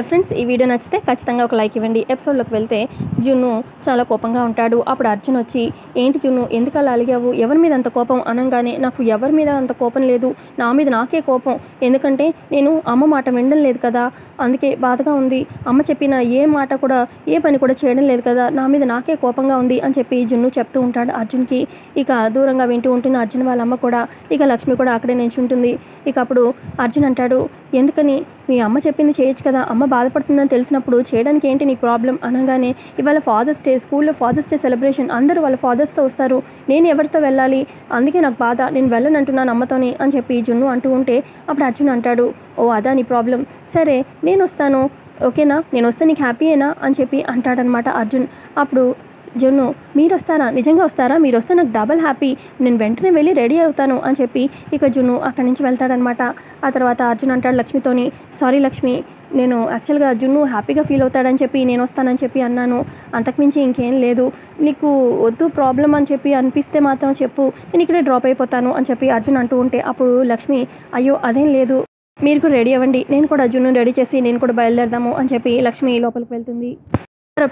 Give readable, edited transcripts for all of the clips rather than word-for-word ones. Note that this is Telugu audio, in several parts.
ఫ్రెండ్స్ ఈ వీడియో నచ్చితే ఖచ్చితంగా ఒక లైక్ ఇవ్వండి. ఎపిసోడ్లోకి వెళ్తే జున్ను చాలా కోపంగా ఉంటాడు. అప్పుడు అర్జున్ వచ్చి, ఏంటి జున్ను ఎందుకు అలా అలిగావు, ఎవరి మీద అంత కోపం అనగానే, నాకు ఎవరి మీద అంత కోపం లేదు, నా మీద నాకే కోపం. ఎందుకంటే నేను అమ్మ మాట వినడం లేదు కదా, అందుకే బాధగా ఉంది. అమ్మ చెప్పిన ఏ మాట కూడా ఏ పని కూడా చేయడం లేదు కదా, నా మీద నాకే కోపంగా ఉంది అని చెప్పి జున్ను చెప్తూ ఉంటాడు అర్జున్కి. ఇక దూరంగా వింటూ ఉంటుంది అర్జున్ వాళ్ళ అమ్మ కూడా. ఇక లక్ష్మి కూడా అక్కడే నిల్చుంటుంది. ఇక అప్పుడు అర్జున్ అంటాడు, ఎందుకని మీ అమ్మ చెప్పింది చేయొచ్చు కదా, అమ్మ బాధపడుతుందని తెలిసినప్పుడు చేయడానికి ఏంటి నీకు ప్రాబ్లం అనగానే, ఇవాళ ఫాదర్స్ డే, స్కూల్లో ఫాదర్స్ డే సెలబ్రేషన్, అందరూ వాళ్ళ ఫాదర్స్తో వస్తారు, నేను ఎవరితో వెళ్ళాలి, అందుకే నాకు బాధ, నేను వెళ్ళను అంటున్నాను అమ్మతోని అని చెప్పి జున్ను అంటూ ఉంటే, అప్పుడు అర్జున్ అంటాడు, ఓ అదా నీ ప్రాబ్లం, సరే నేను వస్తాను, ఓకేనా, నేను వస్తే నీకు హ్యాపీయేనా అని చెప్పి అంటాడనమాట అర్జున్. అప్పుడు జున్ను, మీరు వస్తారా, నిజంగా వస్తారా, మీరు వస్తే నాకు డబల్ హ్యాపీ, నేను వెంటనే వెళ్ళి రెడీ అవుతాను అని చెప్పి ఇక జున్ను అక్కడి నుంచి వెళ్తాడనమాట. ఆ తర్వాత అర్జున్ అంటాడు లక్ష్మితోని, సారీ లక్ష్మి, నేను యాక్చువల్గా జున్ను హ్యాపీగా ఫీల్ అవుతాడని చెప్పి నేను వస్తానని చెప్పి అన్నాను, అంతకుమించి ఇంకేం లేదు, నీకు వద్దు ప్రాబ్లం అని చెప్పి అనిపిస్తే మాత్రం చెప్పు, నేను ఇక్కడే డ్రాప్ అయిపోతాను అని చెప్పి అర్జున్ అంటూ ఉంటే, అప్పుడు లక్ష్మి, అయ్యో అదేం లేదు, మీరు కూడా రెడీ అవ్వండి, నేను కూడా జున్ను రెడీ చేసి నేను కూడా బయలుదేరదాము అని చెప్పి లక్ష్మి లోపలికి వెళ్తుంది.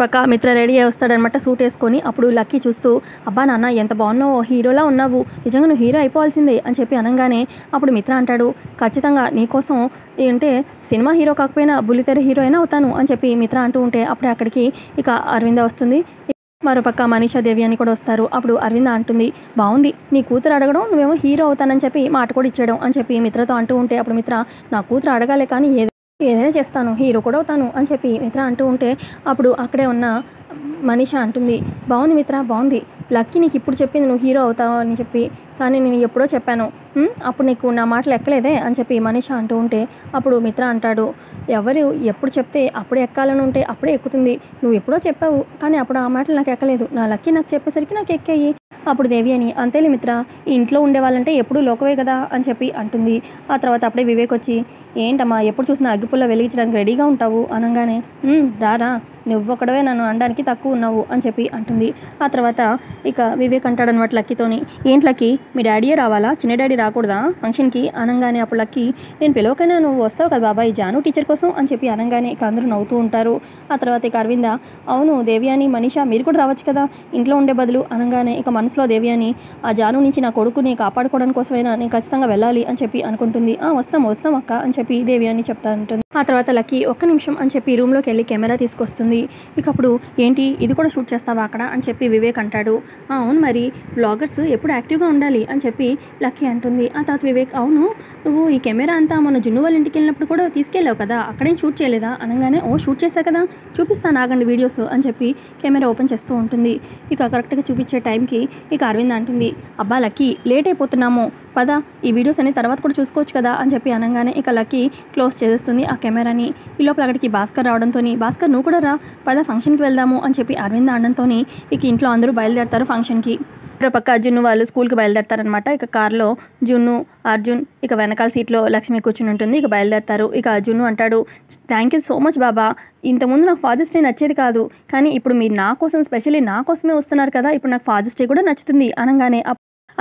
పక్క మిత్ర రెడీ అయి వస్తాడనమాట సూట్ వేసుకొని. అప్పుడు లక్కీ చూస్తూ, అబ్బా నాన్న ఎంత బాగున్నావో, హీరోలా ఉన్నావు, నిజంగా నువ్వు హీరో అయిపోవాల్సిందే అని చెప్పి అనగానే, అప్పుడు మిత్ర అంటాడు, ఖచ్చితంగా నీకోసం అంటే సినిమా హీరో కాకపోయినా బుల్లితెర హీరో అయినా అవుతాను అని చెప్పి మిత్ర అంటూ ఉంటే, అప్పుడే అక్కడికి ఇక అరవింద వస్తుంది. మరోపక్క మనీషా దేవి అని కూడా వస్తారు. అప్పుడు అరవింద అంటుంది, బాగుంది నీ కూతురు అడగడం, నువ్వేమో హీరో అవుతానని చెప్పి మాట కూడా ఇచ్చేయడం అని చెప్పి మిత్రతో అంటూ ఉంటే, అప్పుడు మిత్ర, నా కూతురు అడగాలే కానీ ఏదైనా చేస్తాను, హీరో కూడా అవుతాను అని చెప్పి మిత్ర అంటూ ఉంటే, అప్పుడు అక్కడే ఉన్న మనీషా అంటుంది, బాగుంది మిత్ర బాగుంది, లక్కీ నీకు ఇప్పుడు చెప్పింది నువ్వు హీరో అవుతావు అని చెప్పి, కానీ నేను ఎప్పుడో చెప్పాను, అప్పుడు నీకు నా మాటలు ఎక్కలేదే అని చెప్పి మనీషా అంటూ ఉంటే, అప్పుడు మిత్ర అంటాడు, ఎవరు ఎప్పుడు చెప్తే అప్పుడే ఎక్కాలని ఉంటే అప్పుడే ఎక్కుతుంది, నువ్వు ఎప్పుడో చెప్పావు కానీ అప్పుడు ఆ మాటలు నాకు ఎక్కలేదు, నా లక్కీ నాకు చెప్పేసరికి నాకు ఎక్కాయి. అప్పుడు దేవి అని, అంతేలే మిత్ర, ఈ ఇంట్లో ఉండేవాళ్ళంటే ఎప్పుడూ లోకవే కదా అని చెప్పి అంటుంది. ఆ తర్వాత అప్పుడే వివేక్ వచ్చి, ఏంటమ్మా ఎప్పుడు చూసినా అగ్గిపుల్ల వెలిగించడానికి రెడీగా ఉంటావు అనగానే, రారా నువ్వొక్కడవే నన్ను అనడానికి తక్కువ ఉన్నావు అని చెప్పి అంటుంది. ఆ తర్వాత ఇక వివేక్ అంటాడనమాట లక్కీతోని, ఏంటి లక్కీ మీ డాడీయే రావాలా, చిన్న డాడీ రాకూడదా ఫంక్షన్కి అనగానే, అప్పుడు లక్కీ, నేను పిలవకైనా నువ్వు వస్తావు కదా బాబాయ్ జాను టీచర్ కోసం అని చెప్పి అనగానే ఇక అందరూ నవ్వుతూ ఉంటారు. ఆ తర్వాత ఇక అరవింద, అవును దేవ్యాని మనీషా మీరు కూడా రావచ్చు కదా ఇంట్లో ఉండే బదులు అనగానే, ఇక మనసులో దేవ్యాని, ఆ జాను నుంచి నా కొడుకుని కాపాడుకోవడం కోసమైనా నేను ఖచ్చితంగా వెళ్ళాలి అని చెప్పి అనుకుంటుంది. వస్తాం అక్క అని చెప్పి దేవ్యాని చెప్తా ఉంటుంది. ఆ తర్వాత లక్కీ ఒక్క నిమిషం అని చెప్పి రూమ్లోకి వెళ్ళి కెమెరా తీసుకొస్తుంది. ఇక అప్పుడు, ఏంటి ఇది కూడా షూట్ చేస్తావా అక్కడ అని చెప్పి వివేక్ అంటాడు. అవును మరి బ్లాగర్స్ ఎప్పుడు యాక్టివ్గా ఉండాలి అని చెప్పి లక్కీ అంటుంది. ఆ తర్వాత వివేక్, అవును నువ్వు ఈ కెమెరా అంతా మన జున్ను వాళ్ళ ఇంటికి వెళ్ళినప్పుడు కూడా తీసుకెళ్ళావు కదా, అక్కడేం షూట్ చేయలేదా అనగానే, షూట్ చేశా కదా, చూపిస్తాను ఆగండి వీడియోస్ అని చెప్పి కెమెరా ఓపెన్ చేస్తూ ఉంటుంది. ఇక కరెక్ట్గా చూపించే టైంకి ఇక అరవింద్ అంటుంది, అబ్బా లక్కీ లేట్ అయిపోతున్నాము పద, ఈ వీడియోస్ అన్ని తర్వాత కూడా చూసుకోవచ్చు కదా అని చెప్పి అనగానే, ఇక లక్కీ క్లోజ్ చేసేస్తుంది ఆ కెమెరాని. ఈ లోపల అక్కడికి భాస్కర్ రావడంతో, భాస్కర్ నువ్వు కూడా రా పద ఫంక్షన్కి వెళ్దాము అని చెప్పి అరవింద్ అనడంతో ఇక ఇంట్లో అందరూ బయలుదేరతారు ఫంక్షన్కి. పక్క జున్ను వాళ్ళు స్కూల్కి బయలుదేరతారనమాట. ఇక కార్లో జున్ను, అర్జున్, ఇక వెనకాల సీట్లో లక్ష్మి కూర్చుని ఉంటుంది. ఇక బయలుదేరతారు. ఇక జున్ను అంటాడు, థ్యాంక్ యూ సో మచ్ బాబా, ఇంతకుముందు నాకు ఫాదర్స్ డే నచ్చేది కాదు, కానీ ఇప్పుడు మీరు నా కోసం స్పెషల్లీ నా కోసమే వస్తున్నారు కదా, ఇప్పుడు నాకు ఫాదర్స్ డే కూడా నచ్చుతుంది అనగానే,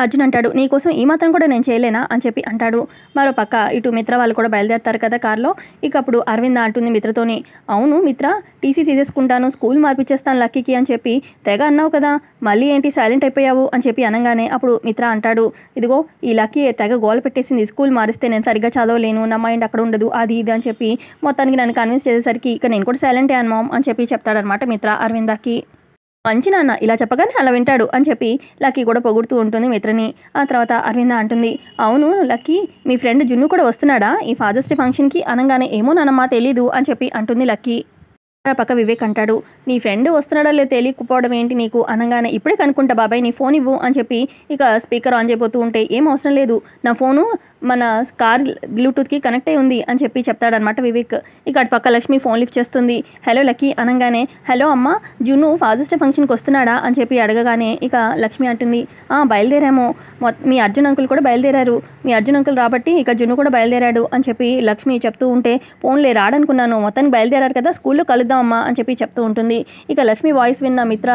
అర్జున్ అంటాడు, నీకోసం ఈ మాత్రం కూడా నేను చేయలేనా అని చెప్పి అంటాడు. మరో పక్క ఇటు మిత్ర వాళ్ళు కూడా బయలుదేరతారు కదా కార్లో. ఇక అప్పుడు అరవింద అంటుంది మిత్రతోని, అవును మిత్ర టీసీ తీసేసుకుంటాను, స్కూల్ మార్పిచ్చేస్తాను లక్కీకి అని చెప్పి తెగ అన్నావు కదా, మళ్ళీ ఏంటి సైలెంట్ అయిపోయావు అని చెప్పి అనగానే, అప్పుడు మిత్ర అంటాడు, ఇదిగో ఈ లక్కీ తెగ గోల పెట్టేసింది, స్కూల్ మారిస్తే నేను సరిగ్గా చదవలేను, నా మైండ్ అక్కడ ఉండదు, అది ఇది అని చెప్పి మొత్తానికి నన్ను కన్విన్స్ చేసేసరికి ఇక నేను కూడా సైలెంటే అను మామ్ అని చెప్పి చెప్తాడనమాట మిత్ర అరవిందకి. మంచి నాన్న, ఇలా చెప్పగానే అలా వింటాడు అని చెప్పి లక్కీ కూడా పొగుడుతూ ఉంటుంది మిత్రని. ఆ తర్వాత అరవింద అంటుంది, అవును లక్కీ మీ ఫ్రెండ్ జున్ను కూడా వస్తున్నాడా ఈ ఫాదర్స్ డే ఫంక్షన్కి అనగానే, ఏమో నాన్నమ్మ తెలీదు అని చెప్పి అంటుంది లక్కీ. పక్క వివేక్ అంటాడు, నీ ఫ్రెండ్ వస్తున్నాడో లేదు తెలియకపోవడం ఏంటి నీకు అనగానే, ఇప్పుడే కనుక్కుంటా బాబాయ్ నీ ఫోన్ ఇవ్వు అని చెప్పి ఇక స్పీకర్ ఆన్ చేయబోతూ ఉంటే, ఏం అవసరం లేదు నా ఫోను మన కార్ బ్లూటూత్కి కనెక్ట్ అయి ఉంది అని చెప్పి చెప్తాడనమాట వివేక్. ఇక అటు పక్క లక్ష్మి ఫోన్ లిఫ్ట్ చేస్తుంది. హలో లక్కీ అనగానే, హలో అమ్మ జున్ను ఫాదర్స్ డే ఫంక్షన్కి వస్తున్నాడా అని చెప్పి అడగగానే, ఇక లక్ష్మి అంటుంది, బయలుదేరాము, మీ అర్జున్ అంకుల్ కూడా బయలుదేరారు, మీ అర్జున్ అంకుల్ రాబట్టి ఇక జున్ను కూడా బయలుదేరాడు అని చెప్పి లక్ష్మి చెప్తూ ఉంటే, ఫోన్లే రాడనుకున్నాను, మొత్తానికి బయలుదేరారు కదా స్కూల్లో కలుద్దామమ్మా అని చెప్పి చెప్తూ ఉంటుంది. ఇక లక్ష్మి వాయిస్ విన్న మిత్ర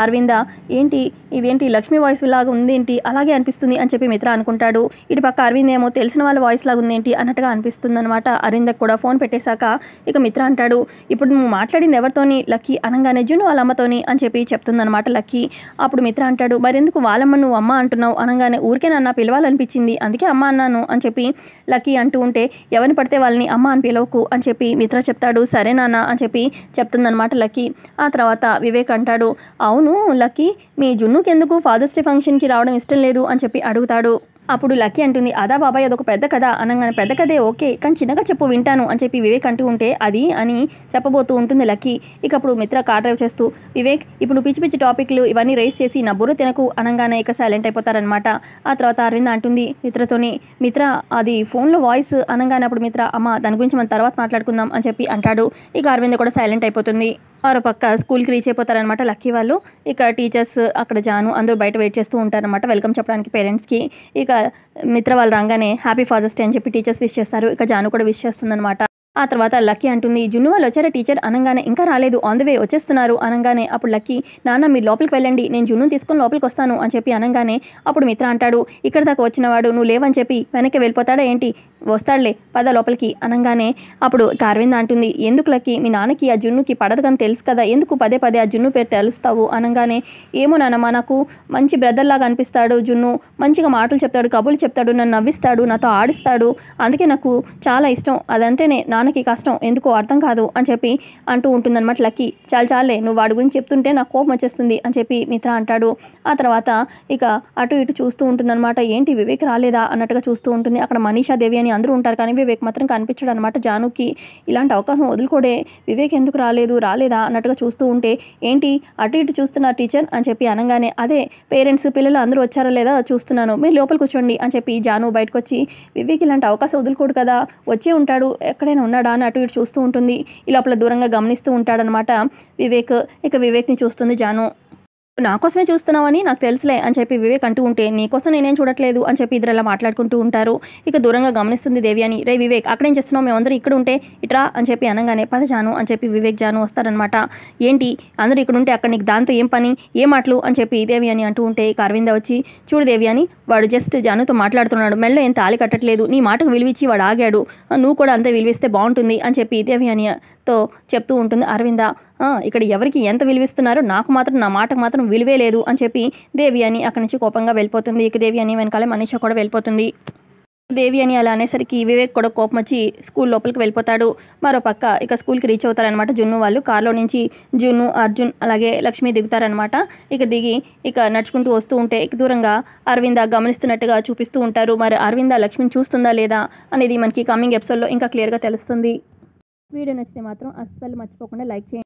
అరవింద, ఏంటి ఇదేంటి లక్ష్మి వాయిస్ లాగా ఉంది ఏంటి అలాగే అనిపిస్తుంది అని చెప్పి మిత్ర అనుకుంటాడు. ఇటు పక్క అరవింద్ ఏమో తెలిసిన వాళ్ళ వాయిస్ లాగా ఉందేంటి అన్నట్టుగా అనిపిస్తుంది అనమాట. అరవిందకు కూడా ఫోన్ పెట్టేశాక ఇక మిత్ర అంటాడు, ఇప్పుడు నువ్వు మాట్లాడింది ఎవరితోని లక్కీ అనగానే జున్ను వాళ్ళ అమ్మతోని అని చెప్పి చెప్తుందనమాట లక్కీ. అప్పుడు మిత్ర అంటాడు, మరెందుకు వాళ్ళమ్మ నువ్వు అమ్మ అంటున్నావు అనగానే ఊరికే నన్ను పిలవాలనిపించింది అందుకే అమ్మ అన్నాను అని చెప్పి లక్కీ అంటూ ఉంటే, ఎవరిని పడితే వాళ్ళని అమ్మ అని పిలవకు అని చెప్పి మిత్ర చెప్తాడు. సరే నాన్న అని చెప్పి చెప్తుందనమాట లక్కీ. ఆ తర్వాత వివేక్ అంటాడు, అవును లక్కీ, మీ జున్నుకి ఎందుకు ఫాదర్స్ డే ఫంక్షన్కి రావడం ఇష్టం లేదు అని చెప్పి అడుగుతాడు. అప్పుడు లక్కీ అంటుంది, అదా బాబాయ్ అదొక పెద్ద కథ అనగానే, పెద్ద కథే ఓకే కానీ చిన్నగా చెప్పు వింటాను అని చెప్పి వివేక్ అంటూ ఉంటే, అది అని చెప్పబోతూ ఉంటుంది లక్కీ. ఇక అప్పుడు మిత్ర కార్ డ్రైవ్ చేస్తూ, వివేక్ ఇప్పుడు పిచ్చి పిచ్చి టాపిక్లు ఇవన్నీ రేస్ చేసి నా బుర్ర తినకు అనగానే ఇక సైలెంట్ అయిపోతారనమాట. ఆ తర్వాత అరవింద అంటుంది మిత్రతోని, మిత్ర అది ఫోన్లో వాయిస్ అనగానే అప్పుడు మిత్ర, అమ్మ దాని గురించి మనం తర్వాత మాట్లాడుకుందాం అని చెప్పి అంటాడు. ఇక అరవింద కూడా సైలెంట్ అయిపోతుంది. మరో పక్క స్కూల్కి రీచ్ అయిపోతారనమాట లక్కీ వాళ్ళు. ఇక టీచర్స్ అక్కడ జాను అందరూ బయట వెయిట్ చేస్తూ ఉంటారనమాట వెల్కమ్ చెప్పడానికి పేరెంట్స్కి. ఇక మిత్ర వాళ్ళు రాగానే హ్యాపీ ఫాదర్స్ డే అని చెప్పి టీచర్స్ విష్ చేస్తారు. ఇక జాను కూడా విష్ చేస్తుందనమాట. ఆ తర్వాత లక్కీ అంటుంది, జున్ను వాళ్ళు వచ్చారా టీచర్ అనగానే, ఇంకా రాలేదు ఆన్ ది వే వచ్చేస్తున్నారు అనగానే అప్పుడు లక్కీ, నాన్న మీరు లోపలికి వెళ్ళండి నేను జున్ను తీసుకొని లోపలికి వస్తాను అని చెప్పి అనగానే అప్పుడు మిత్ర అంటాడు, ఇక్కడ దాకా వచ్చినవాడు నువ్వు లేవని చెప్పి వెనక్కి వెళ్ళిపోతాడా ఏంటి, వస్తాడులే పద లోపలికి అనగానే అప్పుడు అరవింద అంటుంది, ఎందుకు లక్కీ మీ నాన్నకి ఆ జున్నుకి పడదు కానీ తెలుసు కదా, ఎందుకు పదే పదే ఆ జున్ను పేరు తెలుస్తావు అనగానే, ఏమో నాన్నమ్మ నాకు మంచి బ్రదర్ లాగా అనిపిస్తాడు జున్ను, మంచిగా మాటలు చెప్తాడు, కబుర్లు చెప్తాడు, నన్ను నవ్విస్తాడు, నాతో ఆడిస్తాడు, అందుకే నాకు చాలా ఇష్టం, అదంటేనే నాన్నకి కష్టం ఎందుకో అర్థం కాదు అని చెప్పి అంటూ ఉంటుందన్నమాట లక్కీ. చాలే నువ్వు వాడి గురించి చెప్తుంటే నాకు కోపం వచ్చేస్తుంది అని చెప్పి మిత్ర అంటాడు. ఆ తర్వాత ఇక అటు ఇటు చూస్తూ ఉంటుందన్నమాట. ఏంటి వివేక్ రాలేదా అన్నట్టుగా చూస్తూ ఉంటుంది. అక్కడ మనీషా దేవి అని అందరూ ఉంటారు కానీ వివేక్ మాత్రం కనిపించడు అనమాట. జానుకి ఇలాంటి అవకాశం వదులుకోడే, వివేక్ ఎందుకు రాలేదా అన్నట్టుగా చూస్తూ ఉంటే, ఏంటి అటు ఇటు చూస్తున్నారు టీచర్ అని చెప్పి అనగానే, అదే పేరెంట్స్ పిల్లలు అందరూ వచ్చారా లేదా చూస్తున్నాను, మీరు లోపలికి కూర్చోండి అని చెప్పి జాను బయటకు వచ్చి, వివేక్ ఇలాంటి అవకాశం వదులుకోడు కదా, వచ్చే ఉంటాడు ఎక్కడైనా ఉన్నాడా అని అటు ఇటు చూస్తూ ఉంటుంది. ఈ లోపల దూరంగా గమనిస్తూ ఉంటాడనమాట వివేక్. ఇక వివేక్ని చూస్తుంది జాను. నా కోసమే చూస్తున్నావని నాకు తెలుసులే అని చెప్పి వివేక్ అంటూ ఉంటే, నీకోసం నేనేం చూడట్లేదు అని చెప్పి ఇద్దరు అలా మాట్లాడుకుంటూ ఉంటారు. ఇక దూరంగా గమనిస్తుంది దేవ్యాని. రే వివేక్ అక్కడేం చేస్తున్నావు, మేమందరం ఇక్కడ ఉంటే ఇట్రా అని చెప్పి అనగానే, పద జాను అని చెప్పి వివేక్ జాను వస్తారనమాట. ఏంటి అందరూ ఇక్కడ ఉంటే అక్కడ నీకు దాంతో ఏం పని, ఏ మాటలు అని చెప్పి దేవ్యాని అంటూ ఉంటే, ఇక అరవింద వచ్చి, చూడు దేవ్యాని వాడు జస్ట్ జానుతో మాట్లాడుతున్నాడు, మెళ్ళో ఏం తాళి కట్టట్లేదు, నీ మాటకు విలువిచ్చి వాడు ఆగాడు, నువ్వు కూడా అంతే విలువిస్తే బాగుంటుంది అని చెప్పి దేవ్యానితో చెప్తూ ఉంటుంది అరవింద. ఇక్కడ ఎవరికి ఎంత విలువిస్తున్నారో నాకు మాత్రం నా మాటకు మాత్రం విలువే లేదు అని చెప్పి దేవ్యాని అక్కడి నుంచి కోపంగా వెళ్ళిపోతుంది. ఇక దేవ్యాని వెనకాలే మనీషా కూడా వెళ్ళిపోతుంది. దేవ్యాని అలా అనేసరికి వివేక్ కూడా కోపం వచ్చి స్కూల్ లోపలికి వెళ్ళిపోతాడు. మరో పక్క ఇక స్కూల్కి రీచ్ అవుతారనమాట జున్ను వాళ్ళు. కార్లో నుంచి జున్ను, అర్జున్ అలాగే లక్ష్మి దిగుతారనమాట. ఇక దిగి ఇక నడుచుకుంటూ వస్తూ ఉంటే ఇక దూరంగా అరవింద గమనిస్తున్నట్టుగా చూపిస్తూ ఉంటారు. మరి అరవింద లక్ష్మిని చూస్తుందా లేదా అనేది మనకి కమింగ్ ఎపిసోడ్లో ఇంకా క్లియర్గా తెలుస్తుంది. వీడియో నచ్చితే మాత్రం అస్సలు మర్చిపోకుండా లైక్ చేయండి.